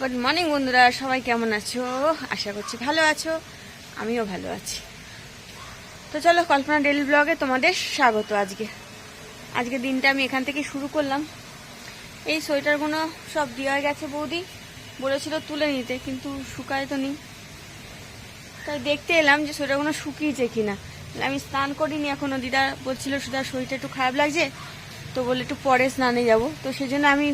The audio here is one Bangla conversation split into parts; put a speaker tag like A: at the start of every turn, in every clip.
A: গুড মর্নিং বন্ধুরা, সবাই কেমন আছো? আশা করছি ভালো আছো, আমিও ভালো আছি। তো চলো, কল্পনা ডেইলি ব্লগে তোমাদের স্বাগত। আজকে দিনটা আমি এখান থেকে শুরু করলাম। এই সোয়েটারগুলো সব দেওয়া গেছে, বৌদি বলেছিল তুলে নিতে, কিন্তু শুকায় তো নি। তাই দেখতে এলাম যে সোয়েটারগুলো শুকিয়েছে কিনা। আমি স্নান করিনি এখনো, দিদা বলছিল সুদা শরীরটা একটু খারাপ লাগছে, তো বলে একটু পরে স্নানে যাব। তো সেই জন্য আমি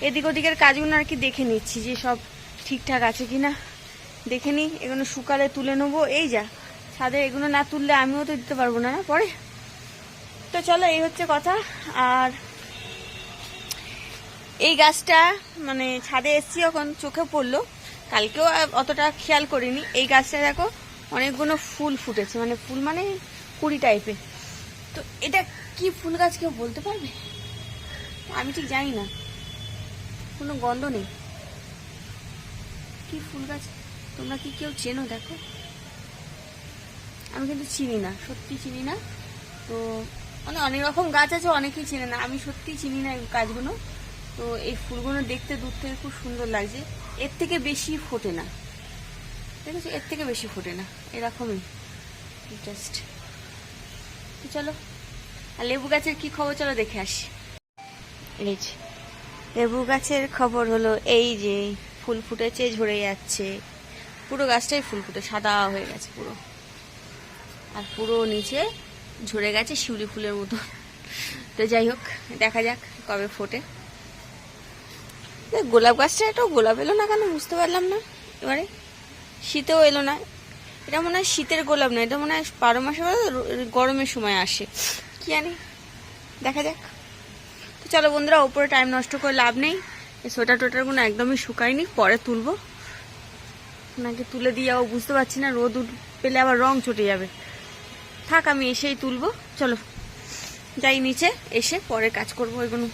A: এদিক ওদিকের কাজগুলো আর কি দেখে নিচ্ছি যে সব ঠিকঠাক আছে কিনা দেখে নিই। এগুলো শুকালে তুলে নেবো। এই যা ছাদে এগুলো না তুললে আমিও তো দিতে পারবো না না পরে। তো চলো, এই হচ্ছে কথা। আর এই গাছটা মানে ছাদে এসছি যখন চোখে পড়লো, কালকেও অতটা খেয়াল করিনি। এই গাছটা দেখো অনেকগুলো ফুল ফুটেছে, মানে ফুল মানে কুড়ি টাইপের। তো এটা কি ফুল গাছ কেউ বলতে পারবে? আমি ঠিক জানি না, কোনো গন্ধ নেই। কি ফুল গাছ তোমরা কি কেউ চেনো? দেখো, আমি কিন্তু চিনি না, সত্যি চিনি না। তো মানে অনেক রকম গাছ আছে, অনেকেই চেনে না, আমি সত্যি চিনি না এই গাছগুলো। তো এই ফুলগুলো দেখতে দূর থেকে খুব সুন্দর লাগছে। এর থেকে বেশি ফোটে না, ঠিক আছে? এর থেকে বেশি ফোটে না, এরকমই জাস্ট। তো চলো, আর লেবু গাছের কি খবর চলো দেখে আসি। এই যে লেবু গাছের খবর হলো, এই যে ফুল ফুটেছে, ঝরে যাচ্ছে। পুরো গাছটাই ফুল ফুটে সাদা হয়ে গেছে পুরো, আর পুরো নিচে ঝরে গেছে শিউলি ফুলের মতো। তো যাই হোক, দেখা যাক কবে ফোটে। গোলাপ গাছটা একটাও গোলাপ এলো না কেন বুঝতে পারলাম না। এবারে শীতেও এলো না। এটা মনে হয় শীতের গোলাপ না, এটা মনে হয় 12 মাসে গরমের সময় আসে, কি জানি, দেখা যাক। তো চলো বন্ধুরা, ওপরে টাইম নষ্ট করে লাভ নেই। এই সোয়েটার টোয়েটারগুলো একদমই শুকায়নি, পরে তুলবো। নাকি তুলে দিয়ে যাবো বুঝতে পারছি না, রোদ পেলে আবার রং চটে যাবে। থাক, আমি এসেই তুলবো। চলো যাই নিচে, এসে পরে কাজ করবো এগুলো।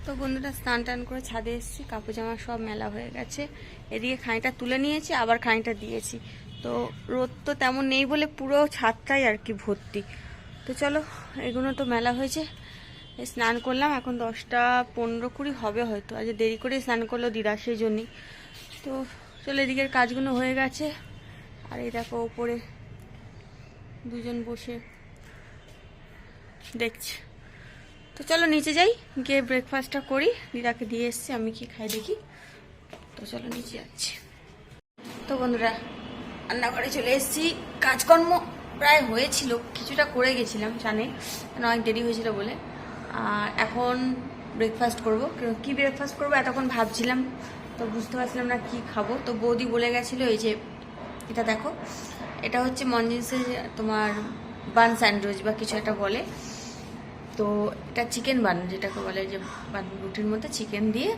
A: তো বন্ধুরা, স্নান টান করে ছাদে এসেছি, কাপড় জামা সব মেলা হয়ে গেছে। এদিকে খানিটা তুলে নিয়েছি, আবার খানিটা দিয়েছি। তো রোদ তো তেমন নেই বলে পুরো ছাদটাই আর কি ভর্তি। তো চলো, এগুলো তো মেলা হয়েছে। স্নান করলাম, এখন 10টা 15-20 হবে হয়তো। আজ দেরি করে স্নান করলো দিদা, সেই জন্যই। তো চলো, এদিকের কাজগুলো হয়ে গেছে। আর এই দেখো ওপরে দুজন বসে দেখছি। তো চলো নিচে যাই, গিয়ে ব্রেকফাস্টটা করি। দিদাকে দিয়ে এসছি, আমি কি খাই দেখি। তো চলো নিচে যাচ্ছি। তো বন্ধুরা, রান্নাঘরে চলে এসেছি। কাজকর্ম প্রায় হয়েছিল, কিছুটা করে গেছিলাম জানে, অনেক দেরি হয়েছিল বলে। আর এখন ব্রেকফাস্ট করব। কি ব্রেকফাস্ট করবো এতক্ষণ ভাবছিলাম, তো বুঝতে পারছিলাম না কি খাবো। তো বৌদি বলে গেছিলো, এই যে এটা দেখো, এটা হচ্ছে মনজিন্সের তোমার বান স্যান্ডউইচ বা কিছু একটা বলে। তো এটা চিকেন বান যেটাকে বলে, যে বান রুটির মধ্যে চিকেন দিয়ে।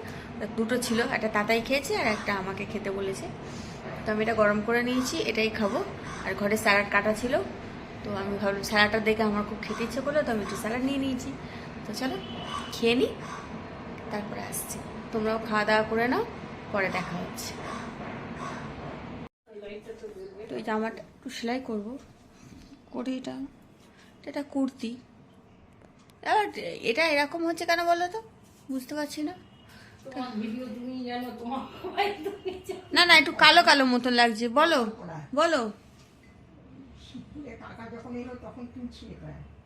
A: দুটো ছিল, একটা তাতাই খেয়েছে আর একটা আমাকে খেতে বলেছে। তো আমি এটা গরম করে নিয়েছি, এটাই খাবো। আর ঘরে স্যালাড কাটা ছিল, তো আমি ভাবলাম স্যালাডটা দেখে আমার খুব খেতে ইচ্ছে করলো, তো আমি একটু স্যালাড নিয়ে নিয়েছি। তো চলো খেয়ে নিই, তারপরে আসছি। তোমরাও খাওয়া দাওয়া করে নাও, পরে দেখা হচ্ছে। তো এই জামাটা একটু সেলাই করবো করে, এটা কুর্তি। আর এটা এরকম হচ্ছে কেন বলো তো, বুঝতে পারছি না। না না, একটু কালো কালো মতন লাগছে। বলো বলো।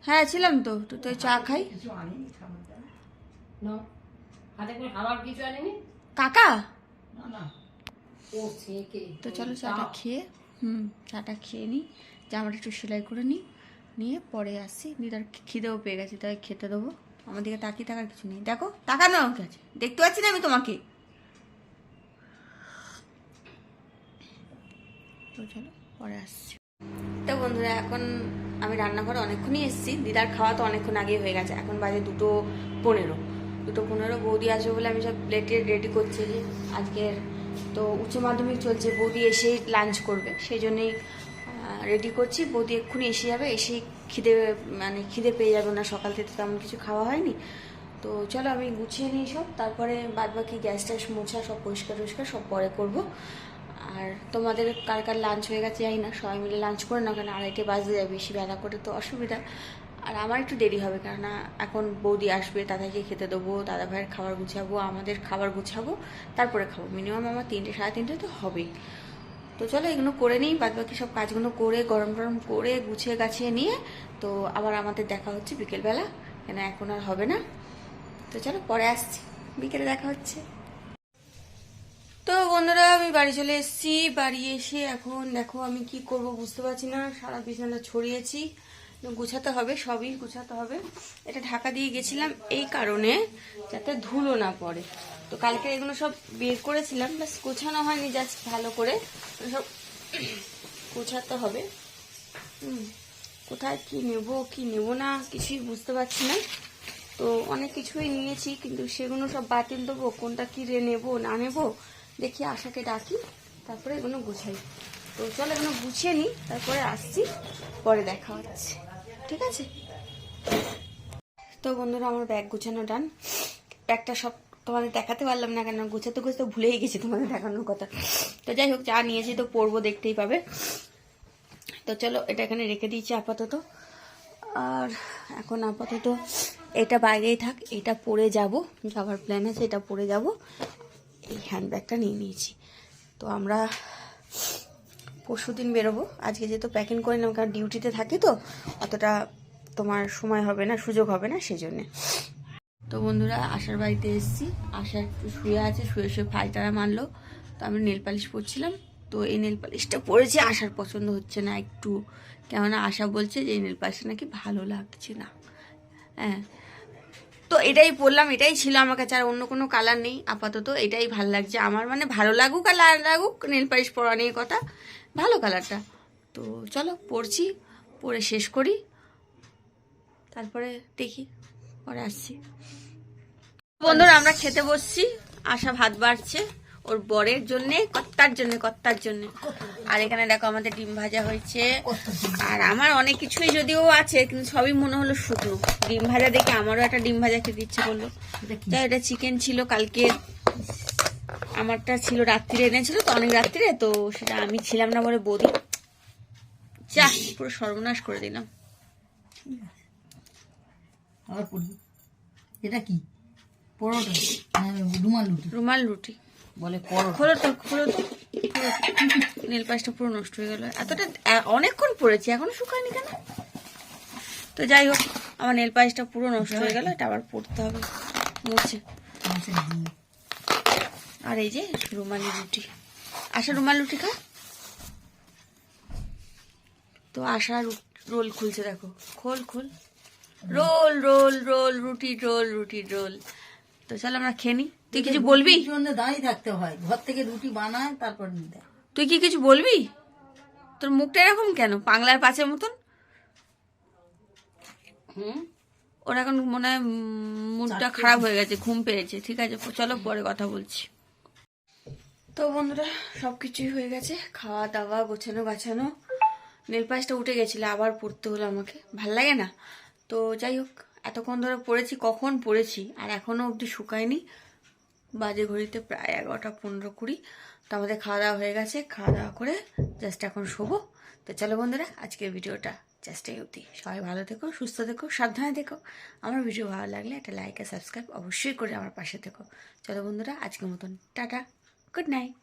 A: হ্যাঁ ছিলাম তো, তো চা খাই। কাকা, তো চলো চাটা খেয়ে চাটা খেয়ে নিই, জামাটা একটু সেলাই করে নিই, নিয়ে পরে আসছি। দিদার খিদেও পেয়ে গেছে, তাই খেতে দেবো। আমার দিকে তাকিয়ে থাকার কিছু নেই, দেখো তাকানো আছে, দেখতে পাচ্ছি না আমি তোমাকে। তো চলো পরে আসছি। তো বন্ধুরা, এখন আমি রান্নাঘরে অনেকক্ষণই এসেছি। দিদার খাওয়া তো অনেকক্ষণ আগেই হয়ে গেছে, এখন বাজে 2:15। 2:15 বৌদি আসবে বলে আমি সব প্লেটে রেডি করছি। যে আজকের তো উচ্চ মাধ্যমিক চলছে, বৌদি এসেই লাঞ্চ করবে, সেই জন্যেই রেডি করছি। বৌদি এক্ষুনি এসে যাবে, এসেই খিদে পেয়ে যাবে না, সকাল থেকে তেমন কিছু খাওয়া হয়নি। তো চলো আমি গুছিয়ে নিই সব, তারপরে বাদবাকি গ্যাস ট্যাস মোছা সব পরিষ্কার টরিষ্কার সব পরে করবো। আর তোমাদের কার কার লাঞ্চ হয়ে গেছে জানি না, সবাই মিলে লাঞ্চ করে না, কেন 2:30 বাজতে যায়, বেশি বেলা করে তো অসুবিধা। আর আমার একটু দেরি হবে, কেননা এখন বৌদি আসবে, দাদাকে খেতে দেবো, দাদা ভাইয়ের খাবার গুছাবো, আমাদের খাবার গুছাবো, তারপরে খাবো। মিনিমাম আমার 3টে সাড়ে 3টে তো হবেই। তো চলো এগুলো করে নিই, বাদ বাকি সব কাজগুলো করে গরম টরম করে গুছিয়ে গাছিয়ে নিয়ে তো আবার আমাদের দেখা হচ্ছে বিকেলবেলা, কেন এখন আর হবে না। তো চলো পরে আসছি, বিকেলে দেখা হচ্ছে। তো বন্ধুরা আমি বাড়ি চলে এসেছি। বাড়ি এসে এখন দেখো আমি কি করব বুঝতে পারছি না। সারা বিছানা ছড়িয়েছি, গুছাতে হবে, সবই গুছাতে হবে। এটা ঢাকা দিয়ে গেছিলাম এই কারণে যাতে ধুলো না পড়ে। তো কালকে এগুলো সব বের করেছিলাম, বাস গোছানো হয়নি, জাস্ট ভালো করে সব গোছাতে হবে। কোথায় কি নেব না কিছুই বুঝতে পারছি না। তো অনেক কিছুই নিয়েছি, কিন্তু সেগুলো সব বাতিল দেবো, কোনটা কি নেবো না নেবো দেখি, আশাকে ডাকি, তারপরে এগুলো গুছাই। তো চলো এগুলো গুছিয়ে নিই, তারপরে আসছি, পরে দেখা হচ্ছে, ঠিক আছে? তো বন্ধুরা আমার ব্যাগ গুছানো ডান। ব্যাগটা সব তোমাদের দেখাতে পারলাম না, কেন গুছাতে গুছাতে ভুলেই গেছি তোমাদের দেখানোর কথা। তো যাই হোক, যা নিয়েছি তো পরবো, দেখতেই পাবে। তো চলো এটা এখানে রেখে দিয়েছি আপাতত। আর এখন আপাতত এটা বাইরেই থাক, এটা পরে যাব, যাওয়ার প্ল্যান আছে, এটা পরে যাব। এই হ্যান্ডব্যাগটা নিয়ে নিয়েছি। তো আমরা পরশুদিন বেরোবো, আজকে যেহেতু প্যাকিং করে নিলাম, কারণ ডিউটিতে থাকি তো অতটা তোমার সময় হবে না, সুযোগ হবে না, সেই জন্যে। তো বন্ধুরা আশার বাড়িতে এসেছি, আশা একটু শুয়ে আছে, শুয়ে শুয়ে ফাইটারা মারলো। তো আমি নেল পালিশ পরছিলাম, তো এই নেল পালিশটা পরেছি, আশার পছন্দ হচ্ছে না একটু, কেননা আশা বলছে যে এই নেল পালিশটা নাকি ভালো লাগছে না। হ্যাঁ, তো এটাই পরলাম, এটাই ছিল আমার কাছে, আর অন্য কোনো কালার নেই আপাতত, এটাই ভালো লাগছে আমার। মানে ভালো লাগুক আর লাগুক, নেল পালিশ পরা নিয়ে কথা, ভালো কালারটা। তো চলো পরছি, পরে শেষ করি, তারপরে দেখি, পরে আসছি। বন্ধুরা আমরা খেতে বসছি, আশা ভাত বাড়ছে ওর বরের জন্যে, কর্তার জন্যে। আর এখানে দেখো আমাদের ডিম ভাজা হয়েছে, আর আমার অনেক কিছুই যদিও আছে, কিন্তু সবই মনে হলো শুকনো। ডিম ভাজা দেখে আমারও একটা ডিম ভাজা খেতে ইচ্ছে করলো। তাই এটা চিকেন ছিল কালকে, আমারটা ছিল রাত্রিরে এনেছিল, তো অনেক রাত্রিরে, তো সেটা আমি ছিলাম না বলে বৌদি যা পুরো সর্বনাশ করে দিলাম।
B: এটা কি পরোটা? রুমাল রুটি,
A: রুমাল রুটি
B: বলে পরোটা।
A: খোলো তো নীল পাশটা পুরো নষ্ট হয়ে গেল, এতটা অনেকক্ষণ পড়েছি এখনো শুকায়নি কেন? তো যাই হোক, আমার নেল পালিশটা পুরো নষ্ট হয়ে গেল, এটা আবার পড়তে হবে মুছে। আর এই যে রুমালি রুটি, আশা রুমাল রুটি খা। তো আশা রোল খুলছে, দেখো, খোল রোল রোল রোল রুটি রোল রুটি রোল। তো চল আমরা খেয়ে নি। তুই কিছু বলবি?
B: দাঁড়িয়ে থাকতে হয়, ঘর থেকে রুটি বানায় তারপর দেয়।
A: তুই কি কিছু বলবি? তোর মুখটা এরকম কেন, পাগলার পাঁচের মতন? ওর এখন মনে হয় মুডটা খারাপ হয়ে গেছে, ঘুম পেয়েছে। ঠিক আছে চলো পরে কথা বলছি। তো বন্ধুরা সবকিছুই হয়ে গেছে, খাওয়া দাওয়া, গোছানো গাছানো। নেল পালিশটা উঠে গেছিল, আবার পড়তে হলো আমাকে, ভাল লাগে না। তো যাই হোক, এতক্ষণ ধরে পড়েছি, কখন পড়েছি আর এখনো অবধি শুকায়নি। বাজে ঘড়িতে প্রায় 11টা 15-20। তো আমাদের খাওয়া দাওয়া হয়ে গেছে, খাওয়া দাওয়া করে জাস্ট এখন শোবো। তো চলো বন্ধুরা আজকের ভিডিওটা জাস্ট এই অবধি। সবাই ভালো থেকো, সুস্থ থেকো, সাবধানে থেকো। আমার ভিডিও ভালো লাগলে একটা লাইক আর সাবস্ক্রাইব অবশ্যই করে আমার পাশে থেকো। চলো বন্ধুরা আজকের মতন টাটা, গুড নাইট।